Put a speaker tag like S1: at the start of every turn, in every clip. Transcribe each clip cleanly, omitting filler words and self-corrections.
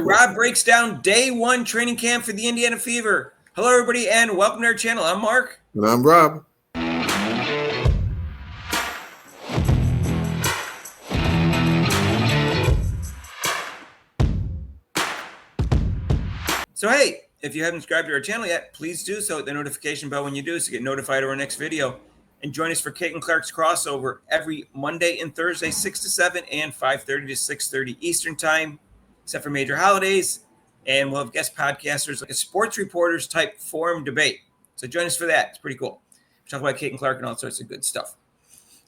S1: Rob breaks down day one training camp for the Indiana Fever. Hello, everybody, and welcome to our channel. I'm Mark.
S2: And I'm Rob.
S1: So, hey, if you haven't subscribed to our channel yet, please do so. Hit the notification bell when you do so you get notified of our next video. And join us for Kate and Clark's crossover every Monday and Thursday, 6 to 7 and 5:30 to 6:30 Eastern Time, except for major holidays. And we'll have guest podcasters like a sports reporters type forum debate. So join us for that. It's pretty cool. We talk about Kate and Clark and all sorts of good stuff.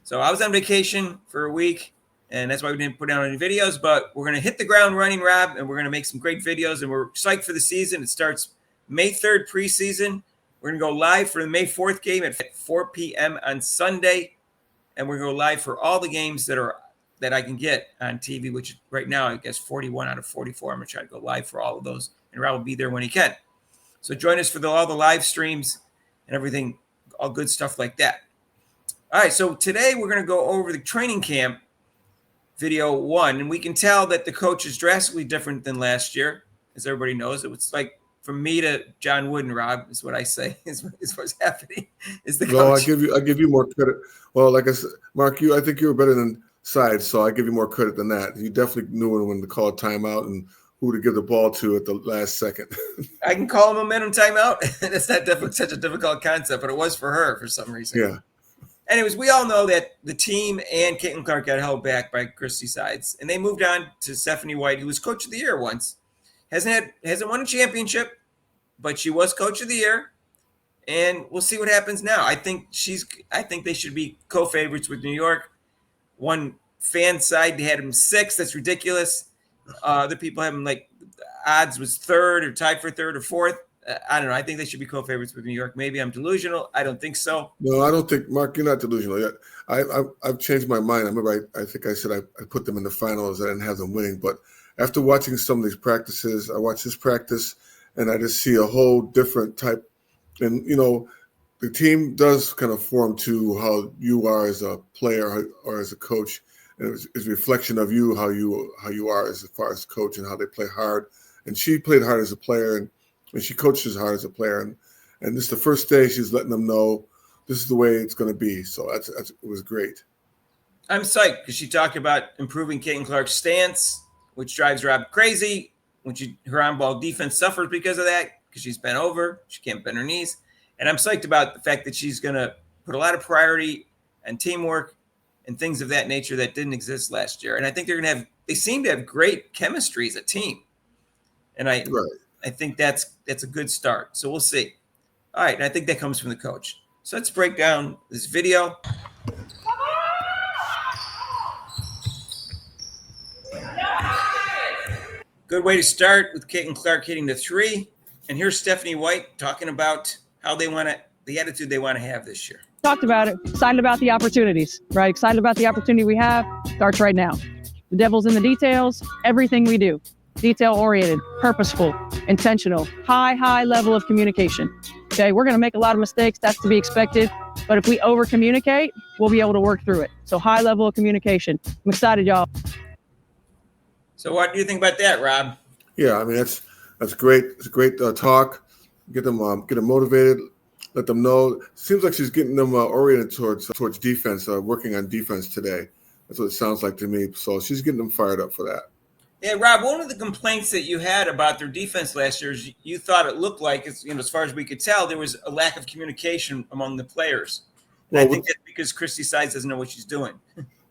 S1: So I was on vacation for a week, and that's why we didn't put out any videos. But we're going to hit the ground running, Rob, and we're going to make some great videos. And we're psyched for the season. It starts May 3rd preseason. We're going to go live for the May 4th game at 4 p.m. on Sunday. And we're going to go live for all the games that I can get on TV, which right now, I guess 41 out of 44. I'm going to try to go live for all of those. And Rob will be there when he can. So join us for all the live streams and everything, all good stuff like that. All right, so today we're going to go over the training camp video one. And we can tell that the coach is drastically different than last year. As everybody knows, it was like from me to John Wooden, Rob, is what I say is what's happening. Is the coach.
S2: No, I give you more credit. Well, like I said, Mark, I think you were better than Sides, so I give you more credit than that. You definitely knew when to call timeout and who to give the ball to at the last second.
S1: I can call a momentum timeout. That's not such a difficult concept, but it was for her for some reason.
S2: Yeah.
S1: Anyways, we all know that the team and Caitlin Clark got held back by Christy Sides, and they moved on to Stephanie White, who was Coach of the Year once. Hasn't won a championship, but she was Coach of the Year, and we'll see what happens now. I think they should be co-favorites with New York. One fan side, they had them 6. That's ridiculous. Other people have them like odds was 3rd or tied for 3rd or 4th. I don't know. I think they should be co-favorites with New York. Maybe I'm delusional. I don't think so.
S2: No, I don't think, Mark, you're not delusional yet. I've changed my mind. I remember I think I said I put them in the finals. I didn't have them winning. But after watching some of these practices, I watched this practice, and I just see a whole different type. And, the team does kind of form to how you are as a player or as a coach. And it's a reflection of you, how you are as far as coach and how they play hard. And she played hard as a player, and she coaches hard as a player. And this is the first day she's letting them know this is the way it's going to be. So it was great.
S1: I'm psyched because she talked about improving Caitlin Clark's stance, which drives Rob crazy. When her on-ball defense suffers because of that, because she's bent over, she can't bend her knees. And I'm psyched about the fact that she's going to put a lot of priority and teamwork and things of that nature that didn't exist last year. And I think they seem to have great chemistry as a team. And I think that's a good start. So we'll see. All right. And I think that comes from the coach. So let's break down this video. Good way to start with Caitlin Clark hitting the 3. And here's Stephanie White talking about how the attitude they want to have this year.
S3: Talked about it, excited about the opportunities, right? Excited about the opportunity we have. Starts right now. The devil's in the details. Everything we do, detail-oriented, purposeful, intentional, high level of communication. Okay, we're going to make a lot of mistakes. That's to be expected. But if we over-communicate, we'll be able to work through it. So high level of communication. I'm excited, y'all.
S1: So what do you think about that, Rob?
S2: Yeah, I mean, that's great. It's a great talk. Get them motivated. Let them know. Seems like she's getting them oriented towards defense, working on defense today. That's what it sounds like to me. So she's getting them fired up for that.
S1: Yeah, Rob, one of the complaints that you had about their defense last year is you thought it looked like, as far as we could tell, there was a lack of communication among the players. Well, I think that's because Christy Sides doesn't know what she's doing.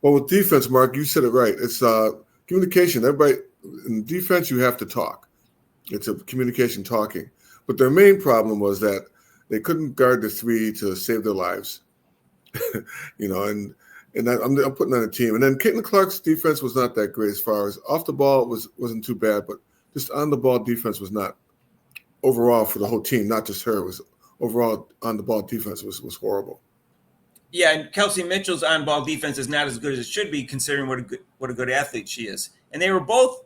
S2: Well, with defense, Mark, you said it right. It's communication. Everybody in defense, you have to talk. It's a communication talking. But their main problem was that they couldn't guard the 3 to save their lives. And I'm putting on a team. And then Caitlin Clark's defense was not that great as far as off the ball wasn't too bad, but just on the ball defense was not overall for the whole team, not just her. It was overall on the ball defense was horrible.
S1: Yeah, and Kelsey Mitchell's on-ball defense is not as good as it should be, considering what a good athlete she is. And they were both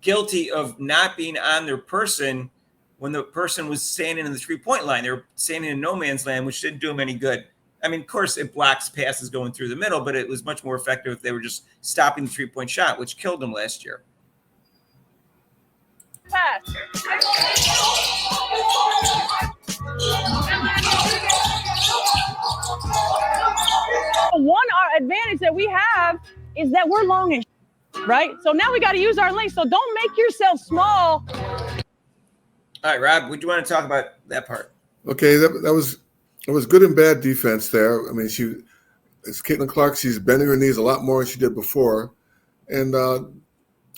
S1: guilty of not being on their person when the person was standing in the 3-point line. They were standing in no man's land, which didn't do them any good. I mean, of course, it blocks passes going through the middle, but it was much more effective if they were just stopping the 3-point shot, which killed them last year.
S3: fast. One advantage that we have is that we're long and right? So now we got to use our length. So don't make yourself small.
S1: All right, Rob, would you want to talk about that part?
S2: Okay, that was good and bad defense there. I mean, it's Caitlin Clark. She's bending her knees a lot more than she did before, and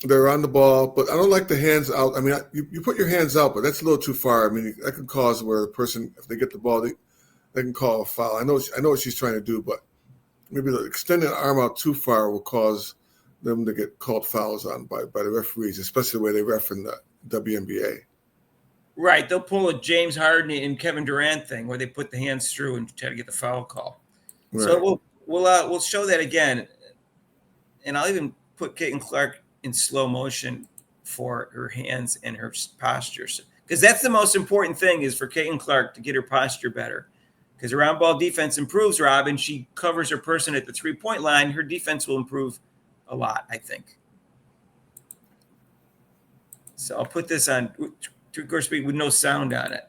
S2: they're on the ball. But I don't like the hands out. I mean, you put your hands out, but that's a little too far. I mean, that can cause where a person, if they get the ball, they can call a foul. I know what she's trying to do, but maybe extending the arm out too far will cause them to get called fouls on by the referees, especially the way they ref in the WNBA.
S1: Right, they'll pull a James Harden and Kevin Durant thing where they put the hands through and try to get the foul call. Right. So we'll show that again, and I'll even put Caitlin Clark in slow motion for her hands and her postures, because that's the most important thing is for Caitlin Clark to get her posture better. Because her on-ball defense improves, Rob, and she covers her person at the three-point line. Her defense will improve a lot, I think. So I'll put this on three-quarter speed with no sound on it.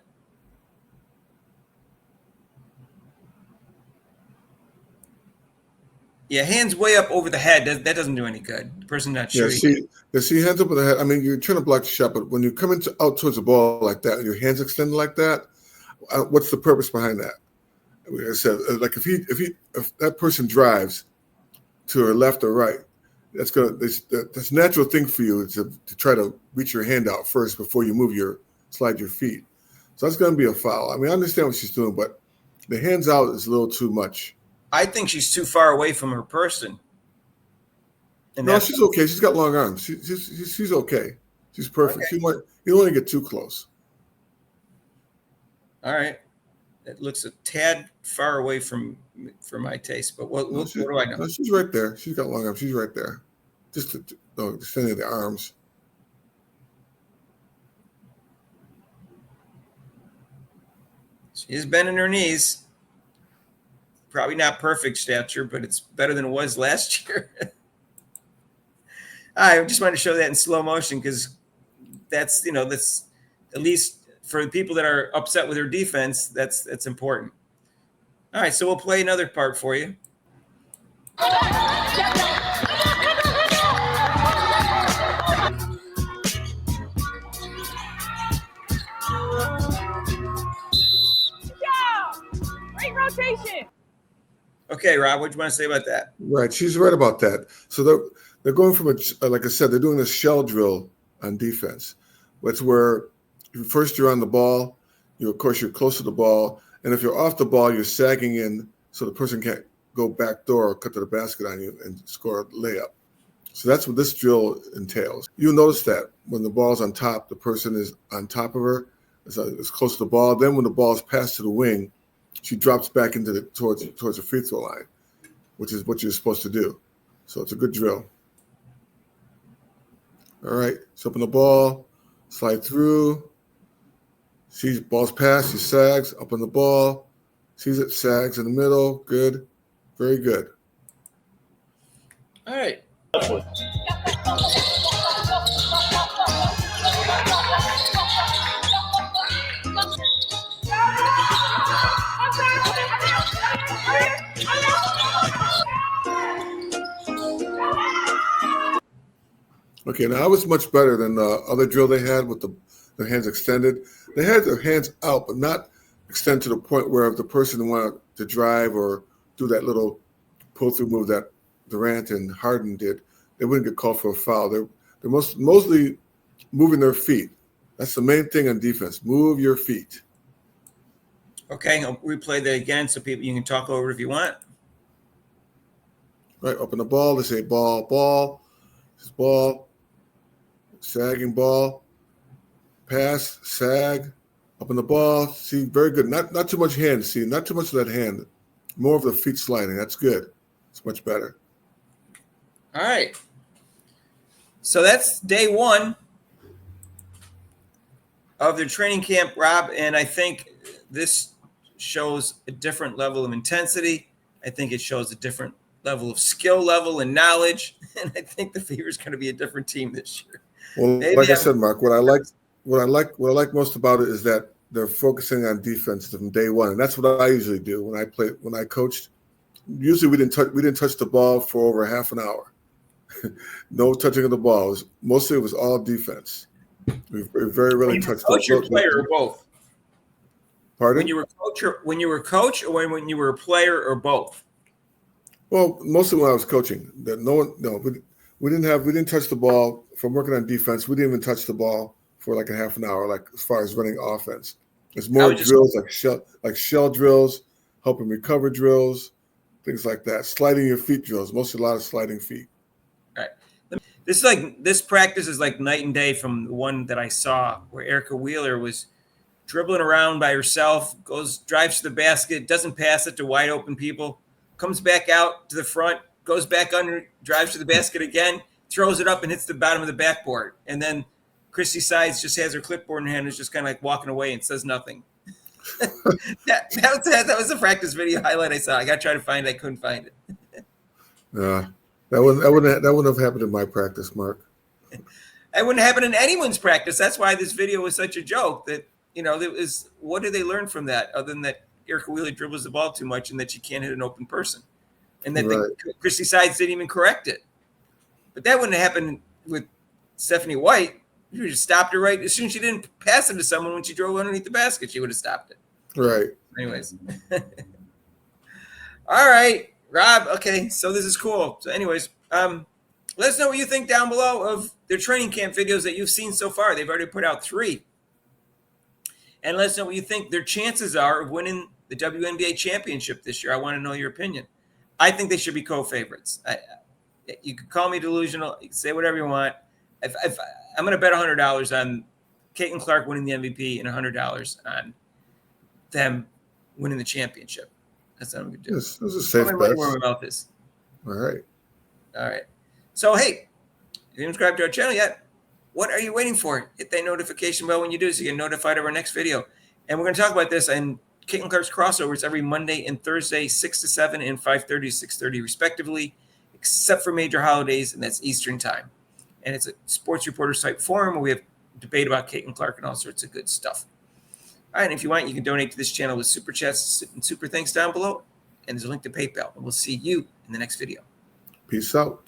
S1: Yeah, hands way up over the head. That doesn't do any good. The person's not shooting.
S2: Yeah, see, hands up over the head. I mean, you're trying to block the shot, but when you come out towards the ball like that, and your hands extended like that, what's the purpose behind that? Like I said, like if that person drives to her left or right, that's a natural thing for you to try to reach your hand out first before you slide your feet. So that's going to be a foul. I mean, I understand what she's doing, but the hands out is a little too much.
S1: I think she's too far away from her person.
S2: No, she's okay. She's got long arms. She's okay. She's perfect. Okay. You don't want to get too close.
S1: All right. It looks a tad far away for my taste, but what do I know?
S2: No, she's right there. She's got long arms. She's right there. Just extending the arms.
S1: She is bending her knees. Probably not perfect stature, but it's better than it was last year. I just wanted to show that in slow motion because that's at least for the people that are upset with their defense, that's important. All right, so we'll play another part for you.
S3: Great rotation.
S1: Okay, Rob, what do you want to say about that?
S2: Right, she's right about that. So they're going from like I said, they're doing a shell drill on defense. That's where first you're on the ball, you're close to the ball, and if you're off the ball, you're sagging in so the person can't go back door or cut to the basket on you and score a layup. So that's what this drill entails. You'll notice that when the ball's on top, the person is on top of her, is close to the ball. Then when the ball's passed to the wing, she drops back into towards the free throw line, which is what you're supposed to do. So it's a good drill. All right, so open the ball, slide through. Sees ball's passed, she sags, up on the ball, sees it, sags in the middle. Good, very good.
S1: All right.
S2: Okay, now that was much better than the other drill they had with their hands extended. They had their hands out, but not extend to the point where if the person wanted to drive or do that little pull-through move that Durant and Harden did, they wouldn't get called for a foul. They're mostly moving their feet. That's the main thing on defense. Move your feet.
S1: Okay, I'll replay that again so you can talk over it if you want.
S2: Right, open the ball. They say ball, ball. This is ball. Sagging ball. Pass, sag. Open the ball. See, very good. Not too much hand. See, not too much of that hand. More of the feet sliding. That's good. It's much better.
S1: All right. So that's day one of their training camp, Rob. And I think this shows a different level of intensity. I think it shows a different level of skill level and knowledge. And I think the Fever is going to be a different team this year.
S2: Well, like I said, Mark, what I what I like most about it is that they're focusing on defense from day one, and that's what I usually do when I coached. Usually we didn't touch the ball for over half an hour. No touching of the ball. It was all defense. We very rarely touched the
S1: coach or player or both.
S2: Pardon?
S1: When you were coach, or when you were a player, or both?
S2: Well, mostly when I was coaching. We didn't touch the ball from working on defense. We didn't even touch the ball for like a half an hour, like as far as running offense. It's more drills like shell drills, helping recover drills, things like that. Sliding your feet drills, mostly a lot of sliding feet.
S1: Right. This practice is like night and day from the one that I saw where Erica Wheeler was dribbling around by herself, drives to the basket, doesn't pass it to wide open people, comes back out to the front, goes back under, drives to the basket again, throws it up and hits the bottom of the backboard. And then Christy Sides just has her clipboard in her hand and is just kind of like walking away and says nothing. that was the practice video highlight I saw. I got to try to find it. I couldn't find it.
S2: That wouldn't have happened in my practice, Mark.
S1: It wouldn't happen in anyone's practice. That's why this video was such a joke. That what did they learn from that, other than that Erica Wheeler dribbles the ball too much and that she can't hit an open person, and that Christy Sides didn't even correct it. But that wouldn't happen with Stephanie White. You just stopped her right as soon as she didn't pass it to someone when she drove underneath the basket. She would have stopped it.
S2: Right.
S1: Anyways. All right, Rob. Okay, so this is cool. So anyways, let us know what you think down below of their training camp videos that you've seen so far. They've already put out 3. And let us know what you think their chances are of winning the WNBA championship this year. I want to know your opinion. I think they should be co-favorites. You can call me delusional. You can say whatever you want. If I'm going to bet $100 on Caitlin Clark winning the MVP and $100 on them winning the championship. That's what I'm going to do.
S2: This is a safe bet.
S1: About this.
S2: All right.
S1: So, hey, if you haven't subscribed to our channel yet, what are you waiting for? Hit that notification bell when you do so you get notified of our next video. And we're going to talk about this in Caitlin Clark's Crossovers every Monday and Thursday, 6 to 7 and 5:30 to 6:30 respectively, except for major holidays, and that's Eastern time. And it's a sports reporter type forum where we have debate about Caitlin Clark and all sorts of good stuff. All right, and if you want, you can donate to this channel with super chats and super thanks down below. And there's a link to PayPal. And we'll see you in the next video.
S2: Peace out.